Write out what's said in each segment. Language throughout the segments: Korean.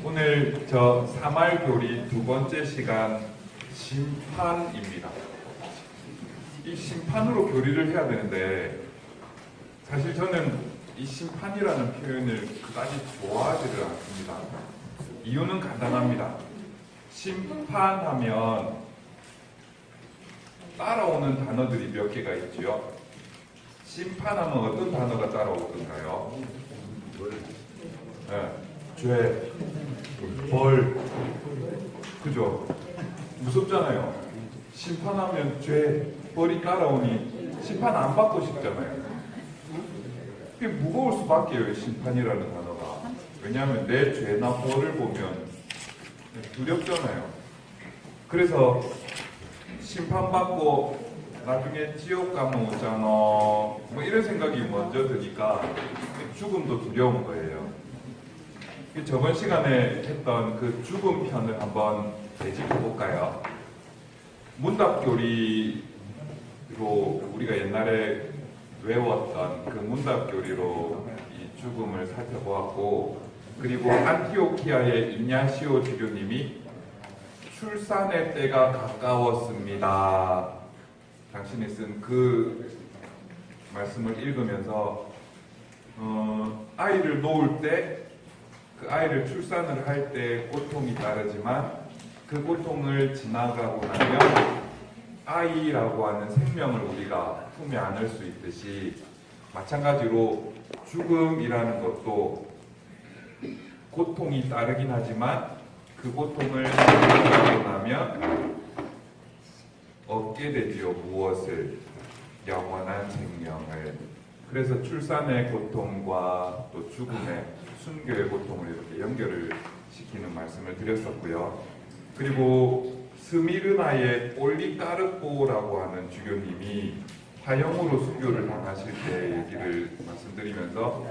오늘 저 3월 교리 두 번째 시간 심판입니다. 이 심판으로 교리를 해야 되는데 사실 저는 이 심판이라는 표현을 그다지 좋아하지를 않습니다. 이유는 간단합니다. 심판하면 따라오는 단어들이 몇 개가 있죠. 심판하면 어떤 단어가 따라오던가요? 네, 죄, 벌, 그죠? 무섭잖아요. 심판하면 죄, 벌이 따라오니 심판 안 받고 싶잖아요. 그게 무거울 수밖에요, 심판이라는 단어가. 왜냐하면 내 죄나 벌을 보면 두렵잖아요. 그래서 심판받고 나중에 지옥 가면 어쩌노 뭐 이런 생각이 먼저 드니까 죽음도 두려운 거예요. 저번 시간에 했던 그 죽음 편을 한번 되짚어 볼까요? 문답교리로 우리가 옛날에 외웠던 그 문답교리로 이 죽음을 살펴보았고, 그리고 안티오키아의 이냐시오 주교님이 출산의 때가 가까웠습니다. 당신이 쓴 그 말씀을 읽으면서 아이를 놓을 때, 그 아이를 출산을 할 때 고통이 따르지만 그 고통을 지나가고 나면 아이라고 하는 생명을 우리가 품에 안을 수 있듯이, 마찬가지로 죽음이라는 것도 고통이 따르긴 하지만 그 고통을 지나가고 나면 얻게 되지요. 무엇을? 영원한 생명을. 그래서 출산의 고통과 또 죽음의, 순교의 고통을 이렇게 연결을 시키는 말씀을 드렸었고요. 그리고 스미르나의 폴리카르포라고 하는 주교님이 화형으로 순교를 당하실 때 얘기를 말씀드리면서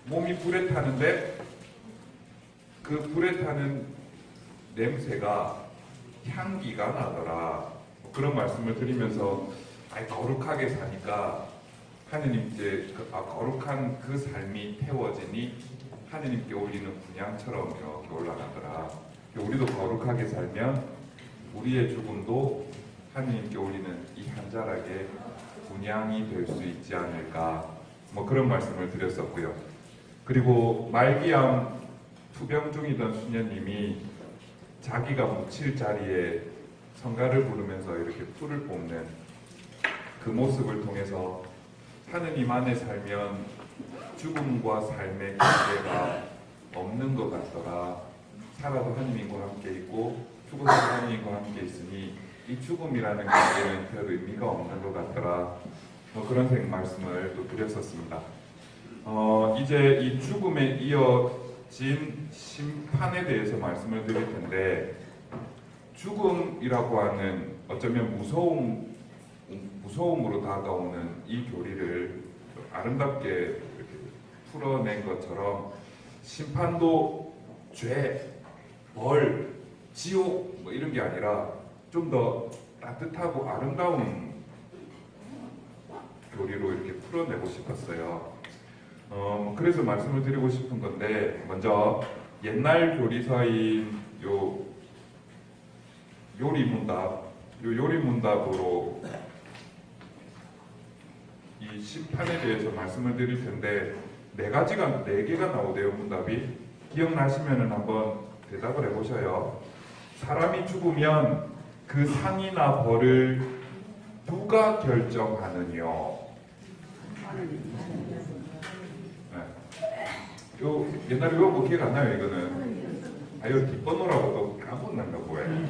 몸이 불에 타는데 그 불에 타는 냄새가 향기가 나더라. 그런 말씀을 드리면서 거룩하게 사니까 하느님께 거룩한 그 삶이 태워지니 하느님께 올리는 분향처럼 이렇게 올라가더라. 우리도 거룩하게 살면 우리의 죽음도 하느님께 올리는 이 한 자락의 분향이 될 수 있지 않을까, 뭐 그런 말씀을 드렸었고요. 그리고 말기암 투병 중이던 수녀님이 자기가 묻힐 자리에 성가를 부르면서 이렇게 풀을 뽑는 그 모습을 통해서 하느님 안에 살면 죽음과 삶의 관계가 없는 것 같더라. 살아도 하느님과 함께 있고 죽어도 하느님과 함께 있으니 이 죽음이라는 관계는 별 의미가 없는 것 같더라. 뭐 그런 말씀을 또 드렸었습니다. 이제 이 죽음에 이어진 심판에 대해서 말씀을 드릴 텐데, 죽음이라고 하는 어쩌면 무서움으로 다가오는 이 교리를 아름답게 이렇게 풀어낸 것처럼 심판도 죄, 벌, 지옥 뭐 이런 게 아니라 좀 더 따뜻하고 아름다운 교리로 이렇게 풀어내고 싶었어요. 그래서 말씀을 드리고 싶은 건데, 먼저 옛날 교리서인 요 요리문답으로 이 심판에 대해서 말씀을 드릴 텐데, 네 개가 나오대요. 문답이. 기억나시면은 한번 대답을 해보셔요. 사람이 죽으면 그 상이나 벌을 누가 결정하느뇨? 네. 요 옛날에 이거 뭐 기억 안 나요? 이거는 요 뒷번호라고 또 까먹는가 뭐예요.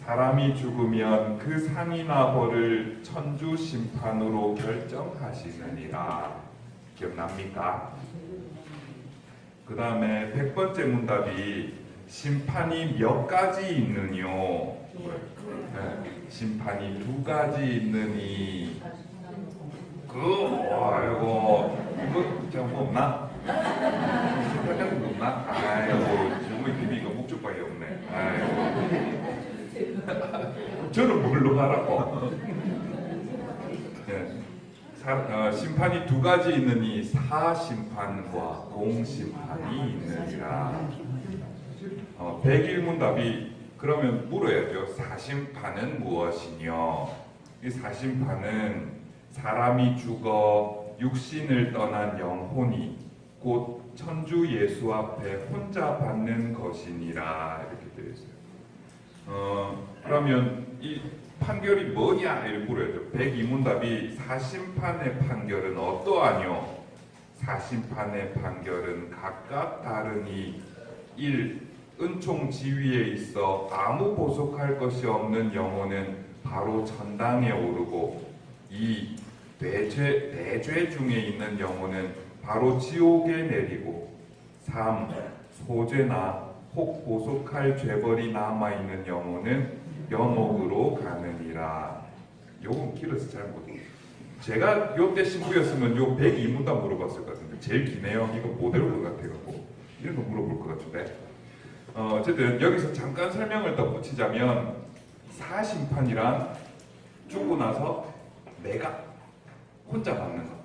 사람이 죽으면 그 상이나 벌을 천주 심판으로 결정하시느니라. 기억납니까? 그 다음에 100번째 문답이 심판이 몇 가지 있느뇨? 네. 심판이 두 가지 있느니. 이거 뭐 없나? 심판 같은 거 없나? 정말 비비가 목적밖에 없네. 저는 뭘로 하라고? 네. 심판이 두 가지 있느니 사심판과 공심판이 있느니라. 백일문답이 그러면 물어야죠. 사심판은 무엇이뇨? 이 사심판은 사람이 죽어 육신을 떠난 영혼이 곧 천주 예수 앞에 혼자 받는 것이니라 이렇게 되어 있어요. 그러면 이 판결이 뭐냐 이렇게 물어야죠. 백이문답이 사심판의 판결은 어떠하뇨? 사심판의 판결은 각각 다르니 1. 은총 지위에 있어 아무 보속할 것이 없는 영혼은 바로 천당에 오르고 2. 내죄 중에 있는 영혼은 바로 지옥에 내리고 3. 소죄나 혹 보속할 죄벌이 남아있는 영혼은 연옥으로 가느니라. 요건 길어서 잘 못해요. 제가 요때 신부였으면 요 102문답 물어봤을 것 같은데 제일 기네요. 이거 못 외울 것 같아가지고 이런 거 물어볼 것 같은데 어쨌든 여기서 잠깐 설명을 덧붙이자면 사심판이란 죽고 나서 내가 혼자 받는 것,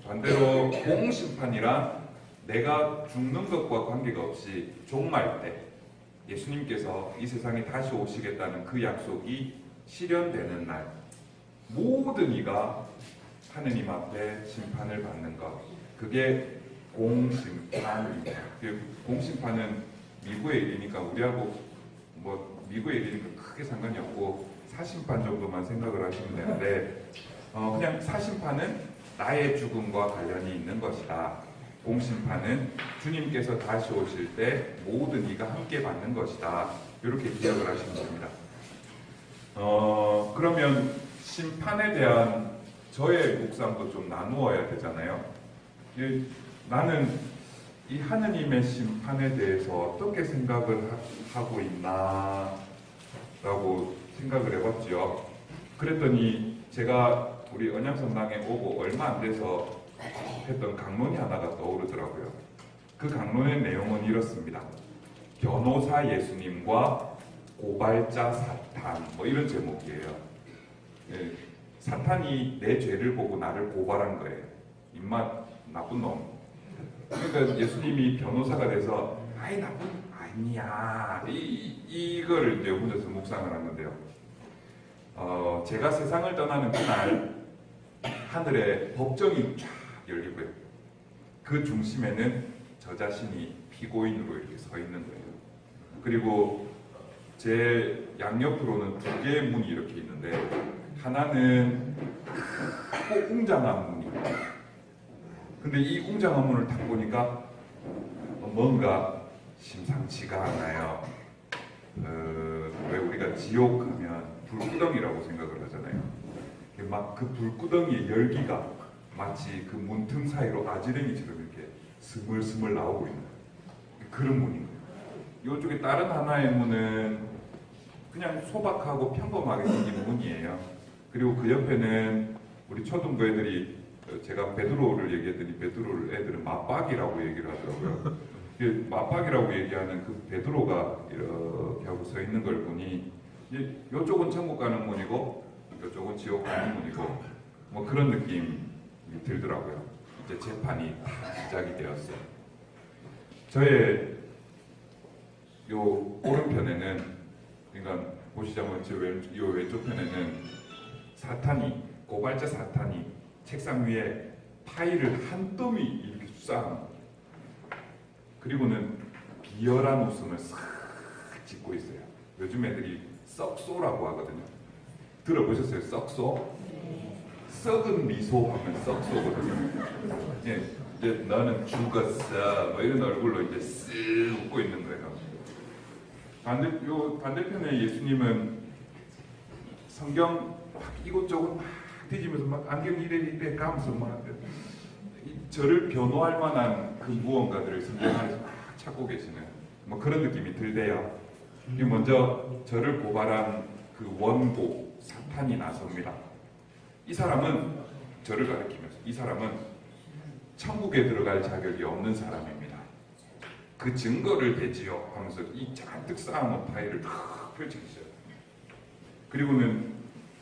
반대로 공심판이란 내가 죽는 것과 관계가 없이 종말 때 예수님께서 이 세상에 다시 오시겠다는 그 약속이 실현되는 날 모든 이가 하느님 앞에 심판을 받는 것, 그게 공심판입니다. 공심판은 미국의 일이니까 우리하고 뭐 미국의 일이니까 크게 상관이 없고 사심판 정도만 생각을 하시면 되는데 그냥 사심판은 나의 죽음과 관련이 있는 것이다. 공심판은 주님께서 다시 오실 때 모든 이가 함께 받는 것이다. 이렇게 기억을 하시면 됩니다. 그러면 심판에 대한 저의 묵상도 좀 나누어야 되잖아요. 나는 이 하느님의 심판에 대해서 어떻게 생각을 하고 있나 라고 생각을 해봤죠. 그랬더니 제가 우리 언양성당에 오고 얼마 안 돼서 했던 강론이 하나가 떠오르더라고요. 그 강론의 내용은 이렇습니다. 변호사 예수님과 고발자 사탄, 뭐 이런 제목이에요. 사탄이 내 죄를 보고 나를 고발한 거예요. 입맛 나쁜 놈. 그러니까 예수님이 변호사가 돼서 아이 나쁜 아니야 이걸 이제 혼자서 묵상을 하는데요. 제가 세상을 떠나는 그날 하늘에 법정이 쫙 열리고요. 그 중심에는 저 자신이 피고인으로 이렇게 서 있는 거예요. 그리고 제 양옆으로는 두 개의 문이 이렇게 있는데 하나는 크고 웅장한 문이. 근데 이 웅장한 문을 딱 보니까 뭔가 심상치가 않아요. 왜 우리가 지옥 하면 불구덩이라고 생각을 하잖아요. 막 그 불구덩이의 열기가 마치 그 문틈 사이로 아지랭이처럼 이렇게 스물스물 나오고 있는 그런 문인 거예요. 이쪽에 다른 하나의 문은 그냥 소박하고 평범하게 생긴 문이에요. 그리고 그 옆에는 우리 초등부 애들이 제가 베드로를 얘기했더니 베드로를 애들은 맞박이라고 얘기를 하더라고요. 맞박이라고 얘기하는 그 베드로가 이렇게 하고 서 있는 걸 보니 이쪽은 천국 가는 문이고 이쪽은 지옥 가는 문이고 뭐 그런 느낌이 들더라고요. 이제 재판이 시작이 되었어요. 저의 요 오른편에는 그러니까 보시자면 요 왼쪽 편에는 사탄이 고발자 사탄이 책상 위에 파일을 한 더미 이렇게 쏴. 그리고는 비열한 웃음을 싹 짓고 있어요. 요즘 애들이 썩소라고 하거든요. 들어보셨어요? 썩소? 썩은 미소 하면 썩소거든요. 예, 이제 너는 죽었어. 뭐 이런 얼굴로 이제 쓱 웃고 있는 거예요. 반대편에 예수님은 성경 막 이곳저곳 막 뒤지면서 막 안경 이래 감면서 막 저를 변호할 만한 그 무언가들을 성경 안에서 막 찾고 계시는 뭐 그런 느낌이 들대요. 먼저 저를 고발한 그 원고 사탄이 나섭니다. 이 사람은 저를 가리키면서 이 사람은 천국에 들어갈 자격이 없는 사람입니다. 그 증거를 대지요 하면서 이 잔뜩 쌓아놓은 파일을 탁 펼치시죠. 그리고는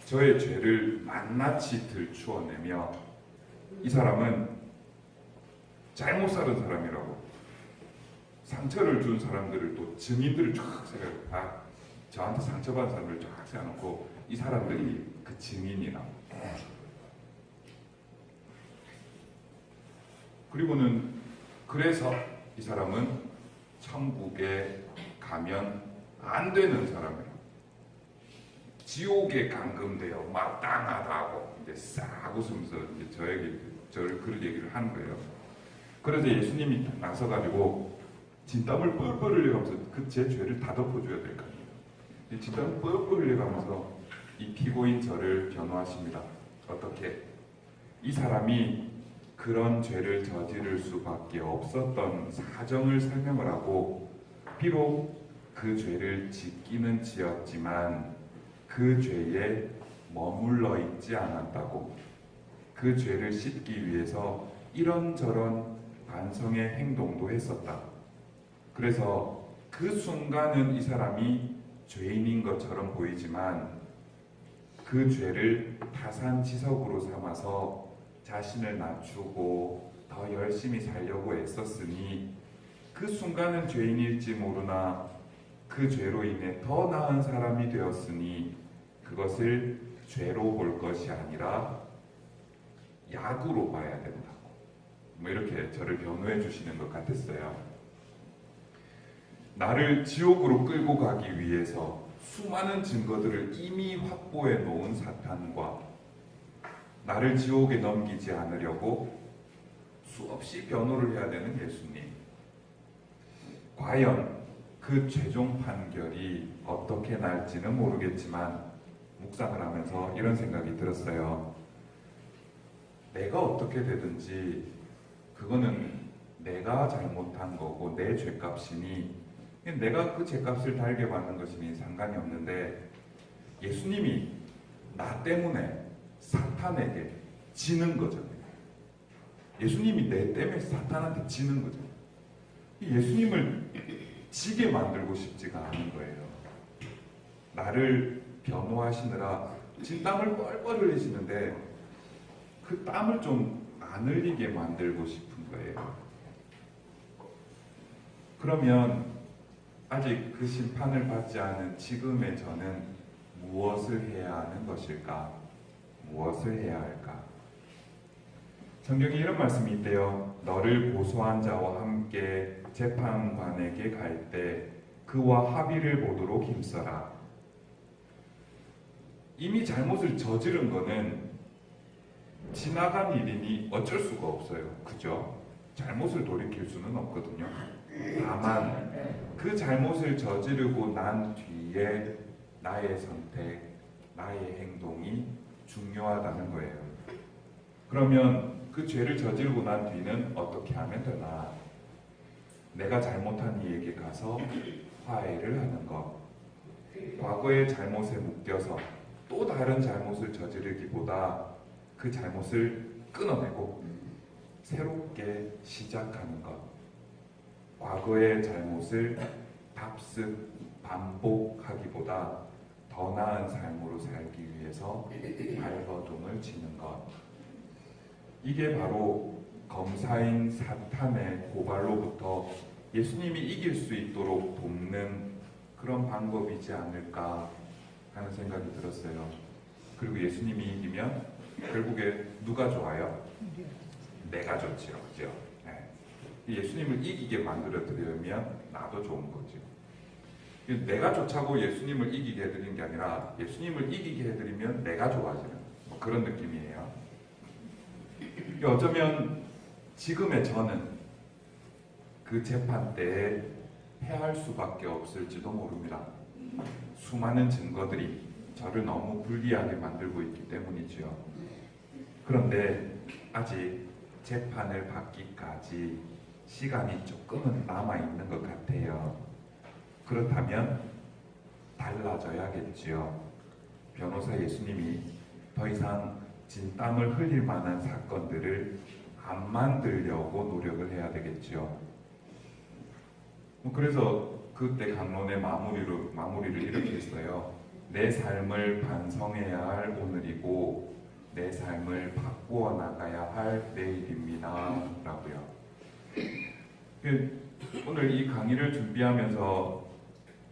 저의 죄를 낱낱이 들추어내며 이 사람은 잘못 살은 사람이라고 상처를 준 사람들을 또 증인들을 쫙 세워요. 저한테 상처받은 사람들을 쫙 세워놓고 이 사람들이 그 증인이라고. 그리고는 그래서 이 사람은 천국에 가면 안 되는 사람이라고. 지옥에 감금되어 마땅하다고 이제 싹 웃으면서 이제 저를 그런 얘기를 하는 거예요. 그래서 예수님이 나서가지고 진땀을 뻘뻘 흘려가면서 그 제 죄를 다 덮어줘야 될 거 아니에요. 진땀을 뻘뻘 흘려가면서 이 피고인 저를 변호하십니다. 어떻게? 이 사람이 그런 죄를 저지를 수밖에 없었던 사정을 설명을 하고 비록 그 죄를 짓기는 지었지만 그 죄에 머물러 있지 않았다고. 그 죄를 씻기 위해서 이런저런 반성의 행동도 했었다. 그래서 그 순간은 이 사람이 죄인인 것처럼 보이지만 그 죄를 타산지석으로 삼아서 자신을 낮추고 더 열심히 살려고 애썼으니 그 순간은 죄인일지 모르나 그 죄로 인해 더 나은 사람이 되었으니 그것을 죄로 볼 것이 아니라 약으로 봐야 된다고. 뭐 이렇게 저를 변호해 주시는 것 같았어요. 나를 지옥으로 끌고 가기 위해서 수많은 증거들을 이미 확보해 놓은 사탄과 나를 지옥에 넘기지 않으려고 수없이 변호를 해야 되는 예수님. 과연 그 최종 판결이 어떻게 날지는 모르겠지만 묵상을 하면서 이런 생각이 들었어요. 내가 어떻게 되든지 그거는 내가 잘못한 거고 내 죄값이니 내가 그 죄값을 달게 받는 것이니 상관이 없는데 예수님이 나 때문에 사탄에게 지는 거잖아요. 예수님이 내 때문에 사탄한테 지는 거잖아요. 예수님을 지게 만들고 싶지가 않은 거예요. 나를 변호하시느라 진땀을 뻘뻘 흘리시는데 그 땀을 좀 안 흘리게 만들고 싶은 거예요. 그러면 아직 그 심판을 받지 않은 지금의 저는 무엇을 해야 하는 것일까? 무엇을 해야 할까? 성경에 이런 말씀이 있대요. 너를 고소한 자와 함께 재판관에게 갈 때 그와 합의를 보도록 힘써라. 이미 잘못을 저지른 거는 지나간 일이니 어쩔 수가 없어요. 그죠? 잘못을 돌이킬 수는 없거든요. 다만 그 잘못을 저지르고 난 뒤에 나의 선택, 나의 행동이 중요하다는 거예요. 그러면 그 죄를 저지르고 난 뒤는 어떻게 하면 되나? 내가 잘못한 이에게 가서 화해를 하는 것. 과거의 잘못에 묶여서 또 다른 잘못을 저지르기보다 그 잘못을 끊어내고 새롭게 시작하는 것. 과거의 잘못을 답습, 반복하기보다 더 나은 삶으로 살기 위해서 발버둥을 치는 것. 이게 바로 검사인 사탄의 고발로부터 예수님이 이길 수 있도록 돕는 그런 방법이지 않을까 하는 생각이 들었어요. 그리고 예수님이 이기면 결국에 누가 좋아요? 내가 좋지요. 그죠? 네. 예수님을 이기게 만들어 드리면 나도 좋은 거죠. 내가 좋자고 예수님을 이기게 해드리는 게 아니라 예수님을 이기게 해드리면 내가 좋아지는 뭐 그런 느낌이에요. 어쩌면 지금의 저는 그 재판 때에 패할 수밖에 없을지도 모릅니다. 수많은 증거들이 저를 너무 불리하게 만들고 있기 때문이지요. 그런데 아직 재판을 받기까지 시간이 조금은 남아있는 것 같아요. 그렇다면 달라져야겠지요. 변호사 예수님이 더 이상 진땀을 흘릴 만한 사건들을 안 만들려고 노력을 해야 되겠지요. 그래서 그때 강론의 마무리를 이렇게 했어요. 내 삶을 반성해야 할 오늘이고 내 삶을 바꾸어 나가야 할 내일입니다. 라고요. 오늘 이 강의를 준비하면서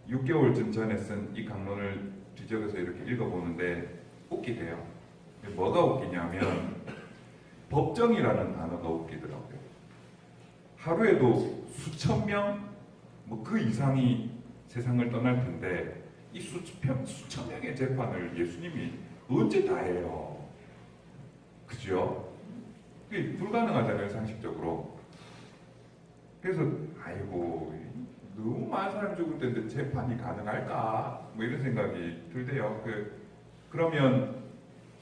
6개월쯤 전에 쓴 이 강론을 뒤적여서 이렇게 읽어보는데 웃기대요. 뭐가 웃기냐면 법정이라는 단어가 웃기더라고요. 하루에도 수천 명, 뭐 그 이상이 세상을 떠날 텐데 이 수천 명의 재판을 예수님이 언제 다 해요? 그죠? 그게 불가능하잖아요, 상식적으로. 그래서 아이고 너무 많은 사람이 죽을 텐데 재판이 가능할까? 뭐 이런 생각이 들대요. 그러면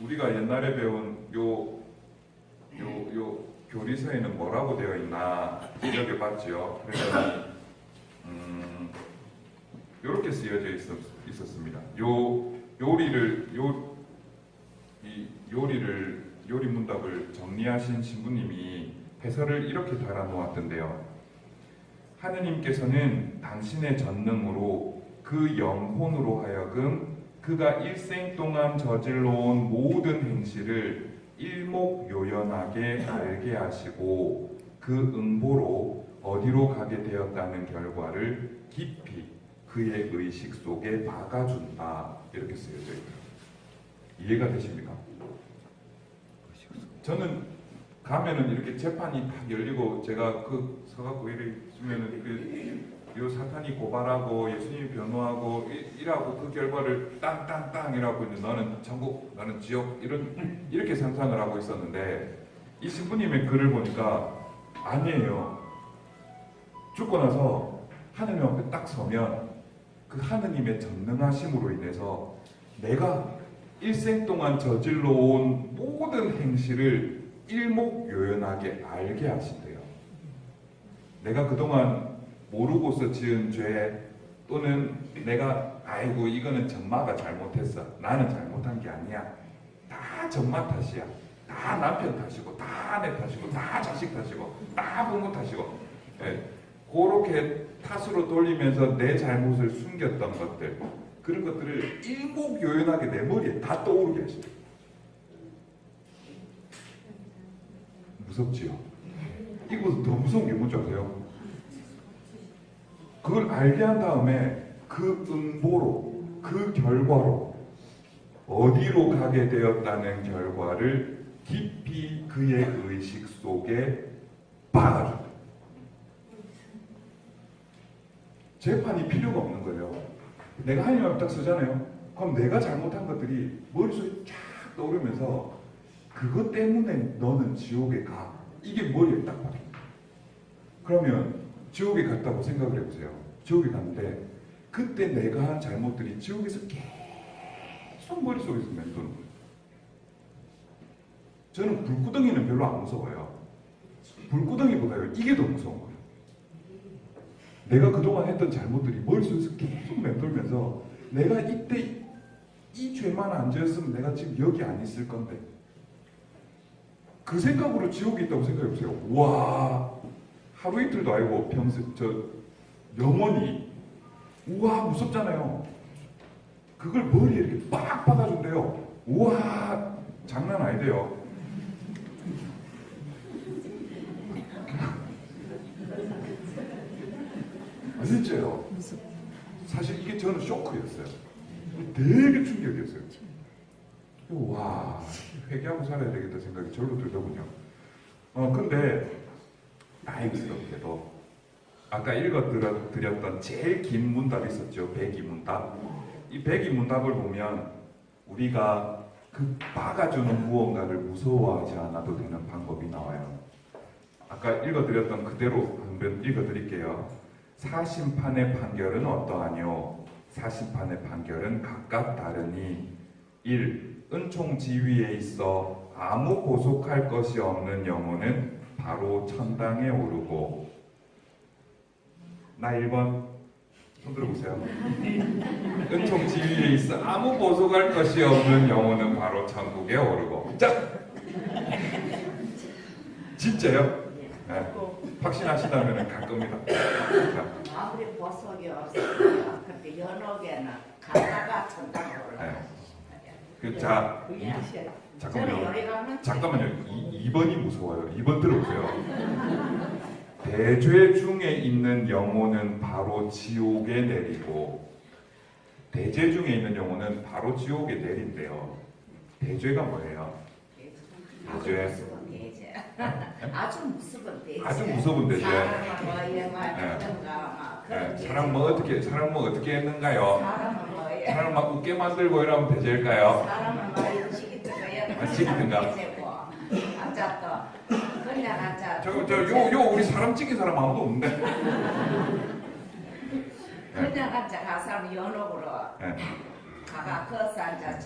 우리가 옛날에 배운 요 교리서에는 뭐라고 되어 있나 읽어봤죠. 그래서 이렇게 쓰여져 있었습니다. 요리 문답을 정리하신 신부님이 해설을 이렇게 달아놓았던데요. 하느님께서는 당신의 전능으로 그 영혼으로 하여금 그가 일생 동안 저질러온 모든 행실을 일목요연하게 알게 하시고 그 응보로 어디로 가게 되었다는 결과를 깊이 그의 의식 속에 박아준다. 이렇게 쓰여져 있다. 이해가 되십니까? 저는 가면은 이렇게 재판이 딱 열리고 제가 서갖고 이렇게 있으면은 요 사탄이 고발하고 예수님이 변호하고 이라고 그 결과를 땅땅땅 이라고 이제 너는 천국 너는 지옥 이렇게 상상을 하고 있었는데 이 신부님의 글을 보니까 아니에요. 죽고 나서 하느님 앞에 딱 서면 그 하느님의 전능하심으로 인해서 내가 일생 동안 저질러 온 모든 행실을 일목요연하게 알게 하신대요. 내가 그동안 모르고서 지은 죄 또는 내가 아이고 이거는 전마가 잘못했어. 나는 잘못한 게 아니야. 다 전마 탓이야. 다 남편 탓이고 다 아내 탓이고 다 자식 탓이고 다 부모 탓이고 그렇게 탓으로 돌리면서 내 잘못을 숨겼던 것들 그런 것들을 일목요연하게 내 머리에 다 떠오르게 하시죠. 무섭지요? 이거보다 더 무서운 게 뭔지 아세요? 그걸 알게 한 다음에 그 응보로 그 결과로 어디로 가게 되었다는 결과를 깊이 그의 의식 속에 박아준다. 재판이 필요가 없는 거예요. 내가 하나님 앞에 딱 서잖아요. 그럼 내가 잘못한 것들이 머릿속에 쫙 떠오르면서 그것 때문에 너는 지옥에 가. 이게 머리에 딱 박힙니다. 그러면 지옥에 갔다고 생각을 해보세요. 지옥에 갔는데 그때 내가 한 잘못들이 지옥에서 계속 머릿속에서 맴도는 거예요. 저는 불구덩이는 별로 안 무서워요. 불구덩이보다요 이게 더 무서운 거예요. 내가 그동안 했던 잘못들이 머릿속에서 계속 맴돌면서 내가 이때 이 죄만 안 지었으면 내가 지금 여기 안 있을 건데 그 생각으로 지옥에 있다고 생각해보세요. 와 하루 이틀도 아니고 평생 영원히 우와 무섭잖아요. 그걸 머리에 이렇게 빡 박아준대요. 우와 장난 아니대요. 진짜요. 사실 이게 저는 쇼크였어요. 되게 충격이었어요. 와 회개하고 살아야 되겠다 생각이 절로 들더군요. 근데 다행스럽게도 아까 읽어드렸던 제일 긴 문답이 있었죠. 백이문답. 이 백이문답을 보면 우리가 그 박아주는 무언가를 무서워하지 않아도 되는 방법이 나와요. 아까 읽어드렸던 그대로 한번 읽어드릴게요. 사심판의 판결은 어떠하뇨? 사심판의 판결은 각각 다르니 1. 은총 지위에 있어 아무 보속할 것이 없는 영혼은 바로 천당에 오르고 나 1번 손 들어보세요. 은총 지위에 있어 아무 보속할 것이 없는 영혼은 바로 천국에 오르고 자! 진짜요? 네. 확신하시다면 갈 겁니다. 아무리 보석이 없어요. 그렇게 연옥에는 가다가 천당으로 올라가. 자, 잠깐만요. 2번이 무서워요. 2번 들어보세요. 대죄 중에 있는 영혼은 바로 지옥에 내리고, 대죄 중에 있는 영혼은 바로 지옥에 내린대요. 대죄가 뭐예요? 대죄. 아주 무서운 대죄. 아주 무서운 대죄. 사람 뭐 어떻게 했는가요? 사람 막 웃게 만들고 이러면 대죄일까요? 사람은 뭐 시기든가 시기든가. 앉아 또 그냥 앉아. 요 우리 사람 찍힌 사람 아무도 없는데. 그냥 앉아 가 사람 연옥으로 가가 커서 앉아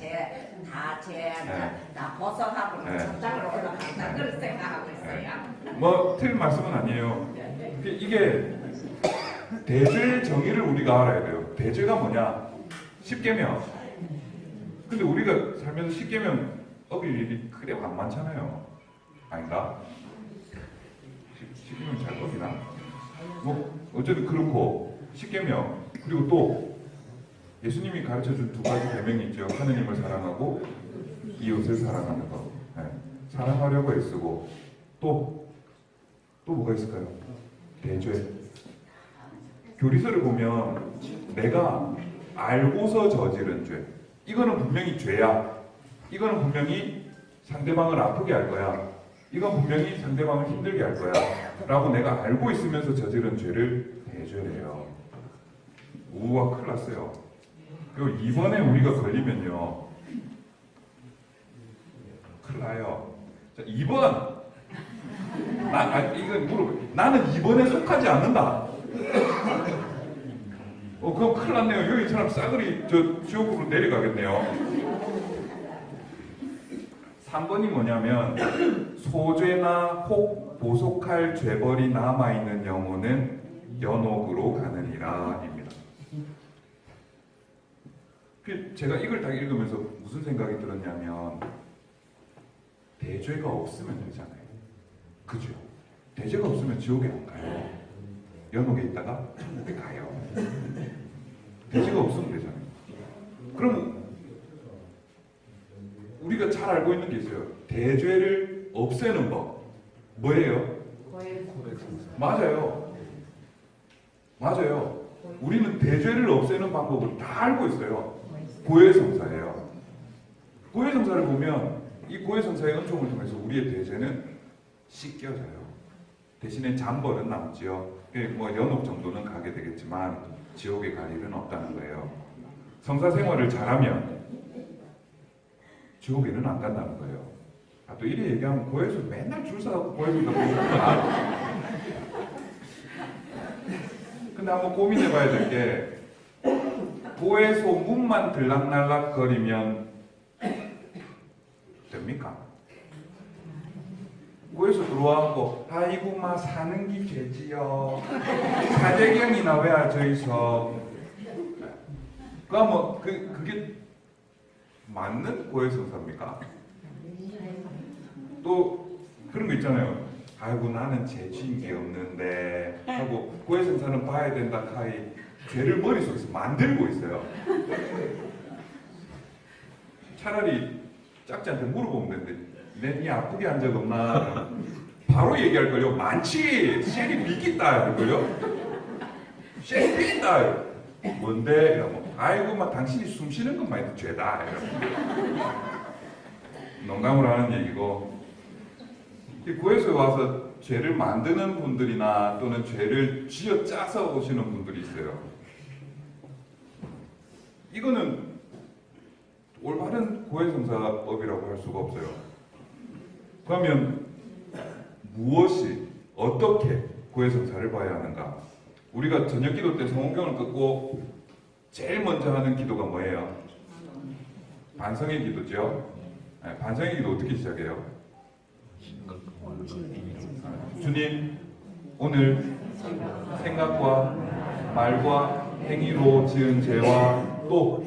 다 보석하고 천당으로 올라간다 그런 생각하고 있어요. 뭐 틀린 말씀은 아니에요. 이게 대죄의 정의를 우리가 알아야 돼요. 대죄가 뭐냐? 10계명. 근데 우리가 살면서 10계명 어길 일이 그래 만만찮아요. 아닌가? 10계명 잘 어기나? 뭐 어쨌든 그렇고 10계명 그리고 또 예수님이 가르쳐준 두 가지 계명이 있죠. 하느님을 사랑하고 이웃을 사랑하는 것. 사랑하려고 애쓰고 또 뭐가 있을까요? 대죄. 교리서를 보면 내가 알고서 저지른 죄. 이거는 분명히 죄야. 이거는 분명히 상대방을 아프게 할 거야. 이건 분명히 상대방을 힘들게 할 거야. 라고 내가 알고 있으면서 저지른 죄를 대죄래요. 우와 큰일 났어요. 그리고 이번에 우리가 걸리면요. 큰일 나요. 자, 2번. 이건 물어봐요. 나는 2번에 속하지 않는다. 그럼 큰일 났네요. 여기 사람 싸그리 지옥으로 내려가겠네요. 3번이 뭐냐면 소죄나 혹 보속할 죄벌이 남아있는 영혼은 연옥으로 가느니라 입니다. 제가 이걸 딱 읽으면서 무슨 생각이 들었냐면 대죄가 없으면 되잖아요. 그죠? 대죄가 없으면 지옥에 안 가요. 연옥에 있다가 천국에 가요. 대죄가 없으면 되잖아요. 그럼 우리가 잘 알고 있는 게 있어요. 대죄를 없애는 법. 뭐예요? 맞아요. 우리는 대죄를 없애는 방법을 다 알고 있어요. 고해성사예요. 고해성사를 보면 이 고해성사의 은총을 통해서 우리의 대죄는 씻겨져요. 대신에 잔벌은 남지요. 뭐 연옥 정도는 가게 되겠지만 지옥에 갈 일은 없다는 거예요. 성사 생활을 잘하면 지옥에는 안 간다는 거예요. 또 이래 얘기하면 고해서 맨날 줄 서고 고해서 근데 한번 고민해봐야 될 게 고해소 문만 들락날락 거리면 됩니까? 고해소 들어와갖고 아이고 마 사는 기 죄지요. 사재경이나 왜 앉아있어. 그게 맞는 고해성사입니까? 또 그런 거 있잖아요. 아이고 나는 죄 지은 게 없는데 하고 고해성사는 봐야 된다 카이 죄를 머릿속에서 만들고 있어요. 차라리 짝지한테 물어보면 되는데 내 아프게 한 적 없나? 바로 얘기할 걸요. 많지. 쉘이 비긴다 할걸요. 쉘이 비긴다. 뭔데? 이러면 아이고 막 당신이 숨 쉬는 것만 해도 죄다. 농담으로 하는 얘기고 고해소에 와서 죄를 만드는 분들이나 또는 죄를 쥐어짜서 오시는 분들이 있어요. 이거는 올바른 고해성사법이라고 할 수가 없어요. 그러면 무엇이 어떻게 고해성사를 봐야 하는가? 우리가 저녁 기도 때 성경을 듣고 제일 먼저 하는 기도가 뭐예요? 반성의 기도죠. 반성의 기도 어떻게 시작해요? 주님, 오늘 생각과 말과 행위로 지은 죄와 또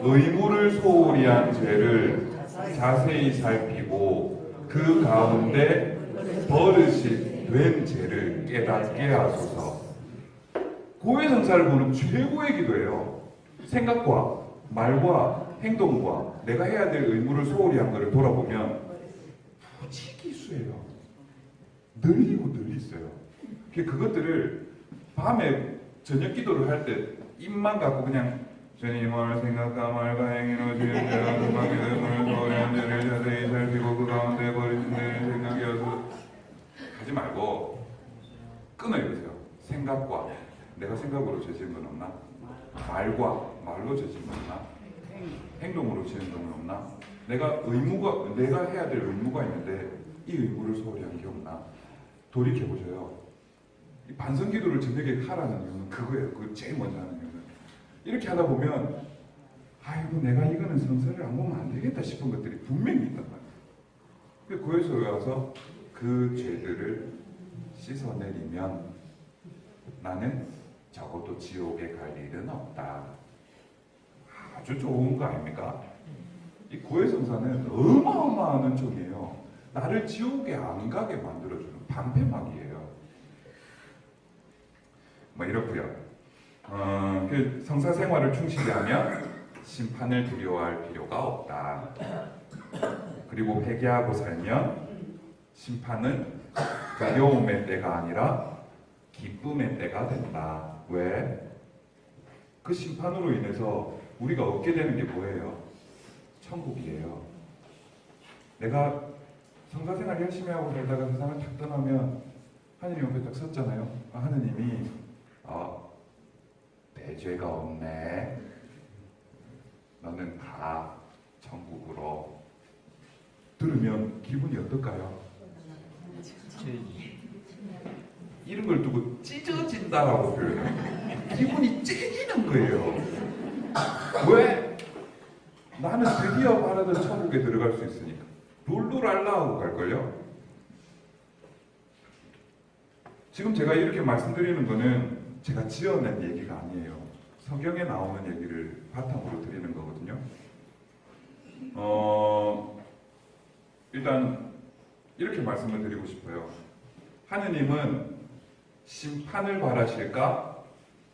의무를 소홀히 한 죄를 자세히 살피고 그 가운데 버릇이 된 죄를 깨닫게 하소서. 고해성사를 보는 최고의 기도예요. 생각과 말과 행동과 내가 해야 될 의무를 소홀히 한 것을 돌아보면 부지기수예요. 늘리고 늘리어요. 그것들을 밤에 저녁 기도를 할 때 입만 갖고 그냥 주님을 생각과 말과 행위로 주의 음악의 음을 소리한 자를 자세히 살피고 그 가운데 버리신 내 생각이어서 하지 말고 끊어버리세요. 생각과 내가 생각으로 죄지은 건 없나? 말과 말로 죄지은 건 없나? 행동으로 죄지은 건 없나? 내가 해야 될 의무가 있는데 이 의무를 소홀히 한 게 없나? 돌이켜보셔요. 이 반성기도를 저녁에 하라는 이유는 그거예요. 그거 제일 먼저 하는 이유는. 이렇게 하다 보면 아이고 내가 이거는 성서를 안 보면 안 되겠다 싶은 것들이 분명히 있단 말이에요. 고해성사에 와서 그 죄들을 씻어내리면 나는 적어도 지옥에 갈 일은 없다. 아주 좋은 거 아닙니까? 이 고해성사는 어마어마한 은총이에요. 나를 지옥에 안 가게 만들어주는 방패막이에요. 뭐 이렇고요. 그 성사 생활을 충실히 하면 심판을 두려워할 필요가 없다. 그리고 회개하고 살면 심판은 두려움의 때가 아니라 기쁨의 때가 된다. 왜? 그 심판으로 인해서 우리가 얻게 되는 게 뭐예요? 천국이에요. 내가 성사생활 열심히 하고 살다가 세상을 탁 떠나면 하느님 옆에 딱 섰잖아요. 하느님이 내 죄가 없네. 너는 가 천국으로. 들으면 기분이 어떨까요? 이런 걸 두고 찢어진다라고 표현해요. 기분이 찢기는 거예요. 왜? 나는 드디어 바라던 천국에 들어갈 수 있으니까. 룰루랄라 하고 갈걸요? 지금 제가 이렇게 말씀드리는 거는 제가 지어낸 얘기가 아니에요. 성경에 나오는 얘기를 바탕으로 드리는 거거든요. 일단 이렇게 말씀을 드리고 싶어요. 하느님은 심판을 바라실까?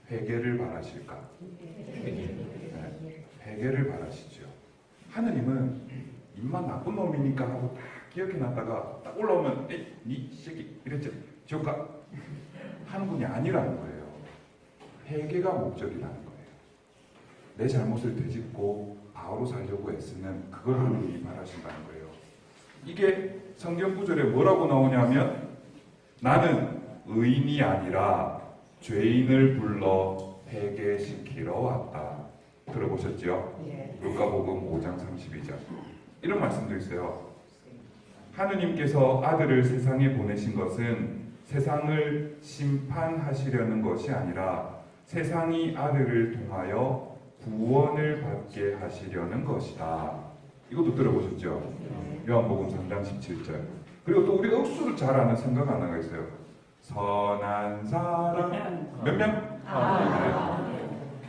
회개를 바라실까? 네, 회개를 바라시죠. 하느님은 입만 나쁜 놈이니까 하고 딱 기억해놨다가 딱 올라오면 에이, 니 새끼 이랬죠. 지옥 가. 하는 분이 아니라는 거예요. 회개가 목적이라는 거예요. 내 잘못을 되짚고 바로 살려고 애쓰는 그걸 하느님이 바라신다는 거예요. 이게 성경 구절에 뭐라고 나오냐면 나는 의인이 아니라 죄인을 불러 회개시키러 왔다. 들어보셨죠? 루카복음 5장 32절. 이런 말씀도 있어요. 하느님께서 아들을 세상에 보내신 것은 세상을 심판하시려는 것이 아니라 세상이 아들을 통하여 구원을 받게 하시려는 것이다. 이것도 들어보셨죠? 요한복음 3장 17절. 그리고 또 우리가 억수로 잘 아는 성경 하나가 있어요. 선한 사람 몇 명?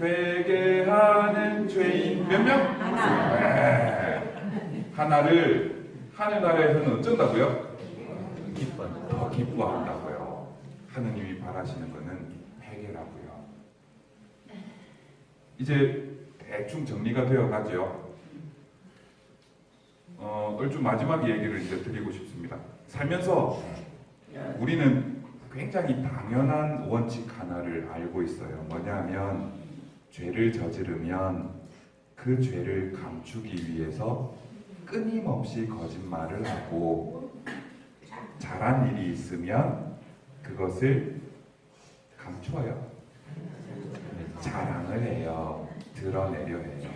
회개하는 죄인 몇 명? 하나를 하늘나라에서는 어쩐다고요? 더 기뻐한다고요. 하느님이 바라시는 것은 회개라고요. 이제 대충 정리가 되어 가죠. 얼추 마지막 얘기를 이제 드리고 싶습니다. 살면서 우리는 굉장히 당연한 원칙 하나를 알고 있어요. 뭐냐면 죄를 저지르면 그 죄를 감추기 위해서 끊임없이 거짓말을 하고 잘한 일이 있으면 그것을 감추어요. 자랑을 해요. 드러내려 해요.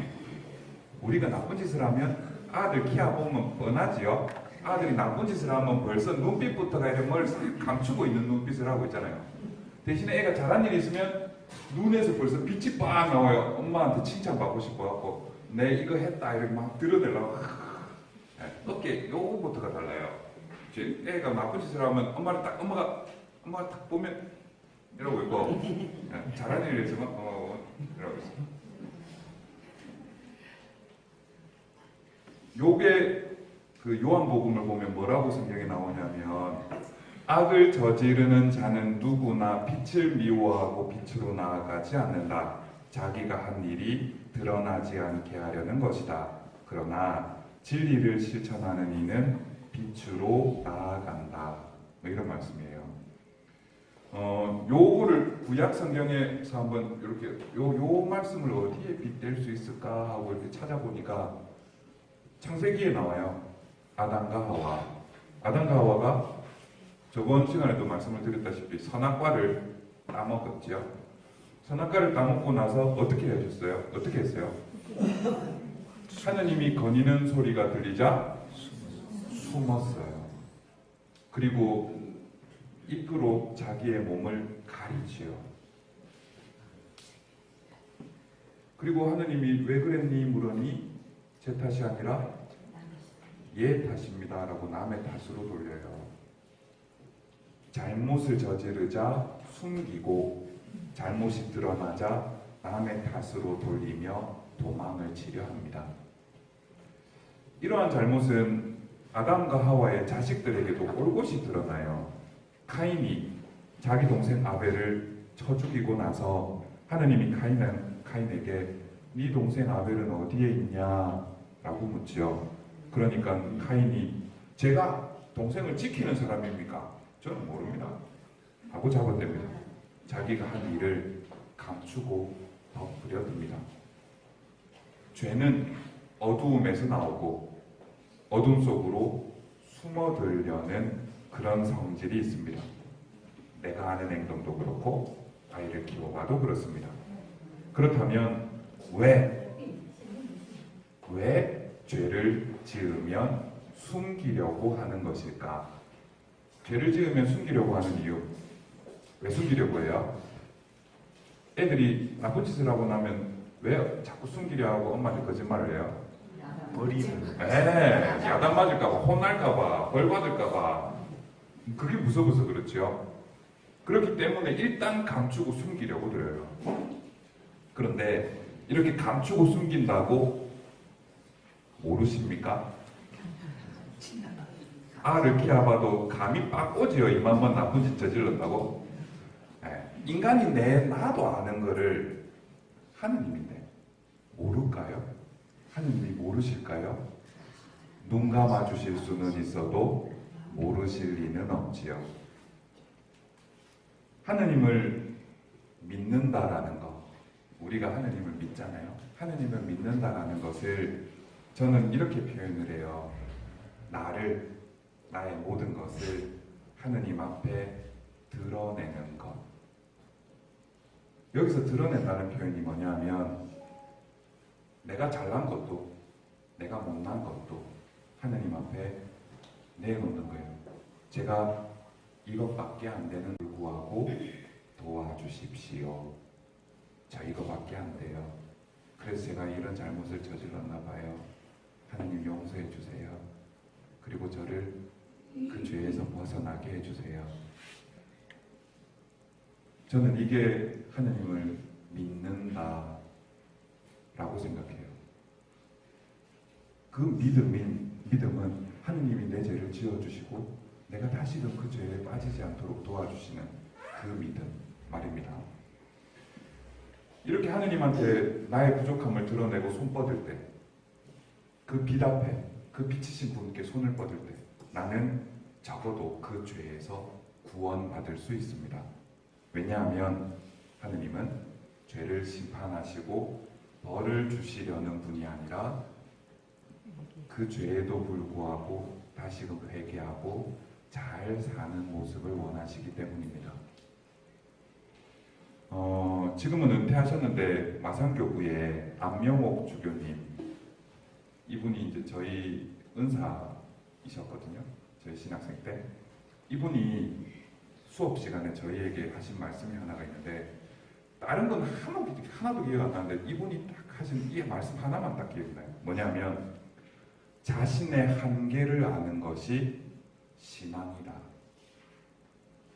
우리가 나쁜 짓을 하면 아들 키아 보면 뻔하지요. 아들이 나쁜 짓을 하면 벌써 눈빛부터가 이런 걸 감추고 있는 눈빛을 하고 있잖아요. 대신에 애가 잘한 일이 있으면 눈에서 벌써 빛이 빡 나와요. 엄마한테 칭찬받고 싶어갖고 내 이거 했다 이렇게 막 드러내려고. 어깨 요거부터가 달라요. 애가 나쁜 짓을 하면 엄마가 딱 보면 이러고 있고 잘한 일이 있으면 이러고 있어. 요게 그 요한복음을 보면 뭐라고 성경에 나오냐면 악을 저지르는 자는 누구나 빛을 미워하고 빛으로 나아가지 않는다. 자기가 한 일이 드러나지 않게 하려는 것이다. 그러나 진리를 실천하는 이는 빛으로 나아간다. 뭐 이런 말씀이에요. 요거를 구약 성경에서 한번 이렇게 요 말씀을 어디에 빗댈 수 있을까 하고 이렇게 찾아보니까 창세기에 나와요. 아담과 하와. 아담과 하와가 저번 시간에도 말씀을 드렸다시피 선악과를 따먹었지요. 선악과를 따먹고 나서 어떻게 하셨어요? 어떻게 했어요? 하느님이 거니는 소리가 들리자 숨었어요. 그리고 입으로 자기의 몸을 가리지요. 그리고 하느님이 왜 그랬니 물으니 제 탓이 아니라 얘 탓입니다 라고 남의 탓으로 돌려요. 잘못을 저지르자 숨기고 잘못이 드러나자 남의 탓으로 돌리며 도망을 치려 합니다. 이러한 잘못은 아담과 하와의 자식들에게도 올곧이 드러나요. 카인이 자기 동생 아벨을 쳐 죽이고 나서 하느님이 카인에게 네 동생 아벨은 어디에 있냐 라고 묻지요. 그러니까 카인이 제가 동생을 지키는 사람입니까? 저는 모릅니다 하고 잡아댑니다. 자기가 한 일을 감추고 덮으려 듭니다. 죄는 어두움에서 나오고 어둠 속으로 숨어들려는 그런 성질이 있습니다. 내가 하는 행동도 그렇고 아이를 키워봐도 그렇습니다. 그렇다면 왜 죄를 지으면 숨기려고 하는 것일까? 죄를 지으면 숨기려고 하는 이유, 왜 숨기려고 해요? 애들이 나쁜 짓을 하고 나면 왜 자꾸 숨기려 하고 엄마한테 거짓말을 해요? 버리는. 야단 맞을까봐, 혼날까봐, 벌 받을까봐. 그게 무서워서 그렇죠. 그렇기 때문에 일단 감추고 숨기려고 들어요. 그런데 이렇게 감추고 숨긴다고 모르십니까? 알을 키워봐도 감이 빡 오지요. 이만만 나쁜 짓 저질렀다고. 인간이 나도 아는 거를 하느님인데 모를까요? 하느님이 모르실까요? 눈 감아 주실 수는 있어도 모르실 리는 없지요. 하느님을 믿는다라는 것, 우리가 하느님을 믿잖아요. 하느님을 믿는다라는 것을 저는 이렇게 표현을 해요. 나의 모든 것을 하느님 앞에 드러내는 것. 여기서 드러낸다는 표현이 뭐냐면 내가 잘난 것도 내가 못난 것도 하느님 앞에 내놓는 거예요. 제가 이것밖에 안 되는 불구하고 도와주십시오. 저 이거밖에 안 돼요. 그래서 제가 이런 잘못을 저질렀나 봐요. 하느님 용서해 주세요. 그리고 저를 그 죄에서 벗어나게 해주세요. 저는 이게 하느님을 믿는다 라고 생각해요. 그 믿음은 하느님이 내 죄를 지어주시고 내가 다시금 그 죄에 빠지지 않도록 도와주시는 그 믿음 말입니다. 이렇게 하느님한테 나의 부족함을 드러내고 손 뻗을 때, 그 빛 앞에 그 빛이신 분께 손을 뻗을 때 나는 적어도 그 죄에서 구원받을 수 있습니다. 왜냐하면 하느님은 죄를 심판하시고 벌을 주시려는 분이 아니라 그 죄에도 불구하고 다시금 회개하고 잘 사는 모습을 원하시기 때문입니다. 지금은 은퇴하셨는데 마산교구의 안명옥 주교님, 이분이 이제 저희 은사이셨거든요. 저희 신학생 때. 이분이 수업 시간에 저희에게 하신 말씀이 하나가 있는데, 다른 건 하나도 기억 안 나는데 이분이 딱 하신 이 말씀 하나만 딱 기억나요. 뭐냐면 자신의 한계를 아는 것이 신앙이다.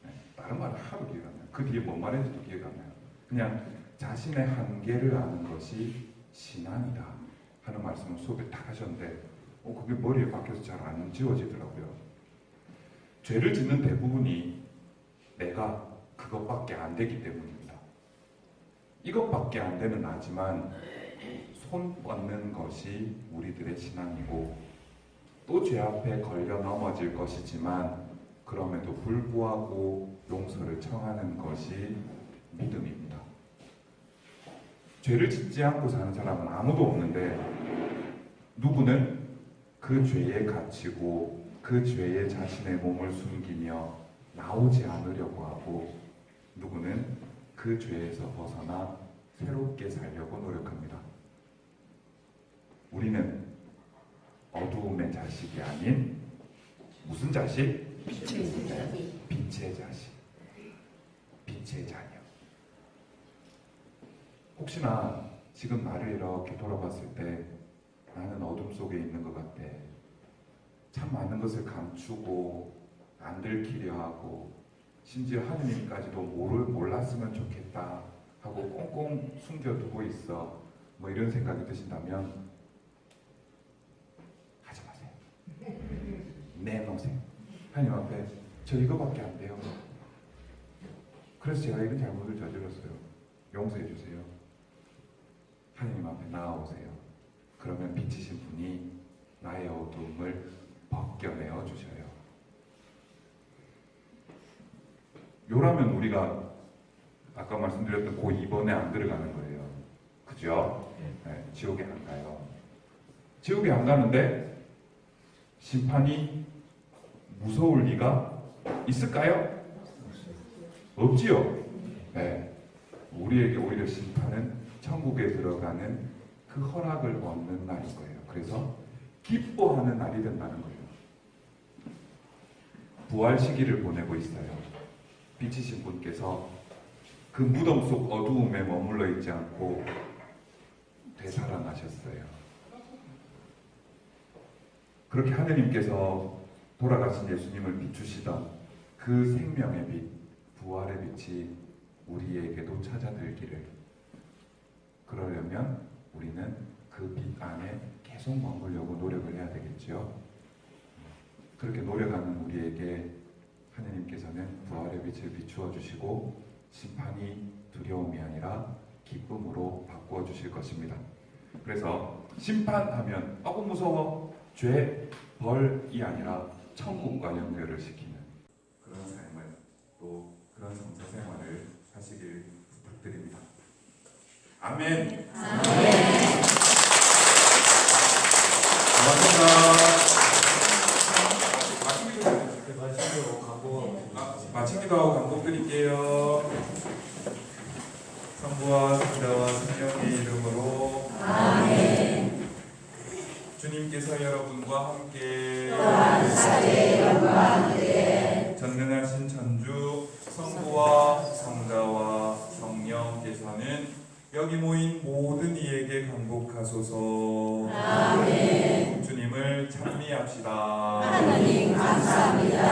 네, 다른 말은 하나도 기억 안 나요. 그 뒤에 뭔 말인지도 기억 안 나요. 그냥 자신의 한계를 아는 것이 신앙이다 하는 말씀을 수업에 딱 하셨는데 그게 머리에 박혀서 잘 안 지워지더라고요. 죄를 짓는 대부분이 내가 그것밖에 안 되기 때문입니다. 이것밖에 안 되는 나지만 손 뻗는 것이 우리들의 신앙이고 또 죄 앞에 걸려 넘어질 것이지만 그럼에도 불구하고 용서를 청하는 것이 믿음입니다. 죄를 짓지 않고 사는 사람은 아무도 없는데 누구는 그 죄에 갇히고 그 죄에 자신의 몸을 숨기며 나오지 않으려고 하고 누구는 그 죄에서 벗어나 새롭게 살려고 노력합니다. 우리는 어두움의 자식이 아닌 무슨 자식? 빛의 자식, 빛의 자녀. 혹시나 지금 나를 이렇게 돌아봤을 때 나는 어둠 속에 있는 것 같아. 참 많은 것을 감추고 안 들키려 하고 심지어 하느님까지도 몰랐으면 좋겠다 하고 꽁꽁 숨겨두고 있어. 뭐 이런 생각이 드신다면 하지 마세요. 내놓으세요. 하나님 앞에 저 이거밖에 안 돼요. 그래서 제가 이런 잘못을 저질렀어요. 용서해 주세요. 하나님 앞에 나아오세요. 그러면 빛이신 분이 나의 어둠을 벗겨내어 주셔요. 요라면 우리가 아까 말씀드렸던 그 2번에 안 들어가는 거예요. 그죠? 네, 지옥에 안 가요. 지옥에 안 가는데 심판이 무서울 리가 있을까요? 없지요. 네. 우리에게 오히려 심판은 천국에 들어가는 그 허락을 얻는 날인 거예요. 그래서 기뻐하는 날이 된다는 거예요. 부활 시기를 보내고 있어요. 빛이신 분께서 그 무덤 속 어두움에 머물러 있지 않고 되살아나셨어요. 그렇게 하느님께서 돌아가신 예수님을 비추시던 그 생명의 빛, 부활의 빛이 우리에게도 찾아들기를. 그러려면 우리는 그 빛 안에 계속 머물려고 노력을 해야 되겠죠. 그렇게 노력하는 우리에게 하느님께서는 부활의 빛을 비추어 주시고 심판이 두려움이 아니라 기쁨으로 바꾸어 주실 것입니다. 그래서 심판하면 무서워. 죄, 벌이 아니라 천국과 연결을 시키는 그런 삶을, 또 그런 성서 생활을 하시길 부탁드립니다. 아멘. 고맙습니다. 마침 기도하고 간곡 드릴게요. 성부와 성자와 성령의 이름으로 아멘. 주님께서 여러분과 함께 전능하신 전주 성부와 성자와 성령께서는 여기 모인 모든 이에게 간곡하소서. 아멘. 주님을 찬미합시다. 하나님 감사합니다.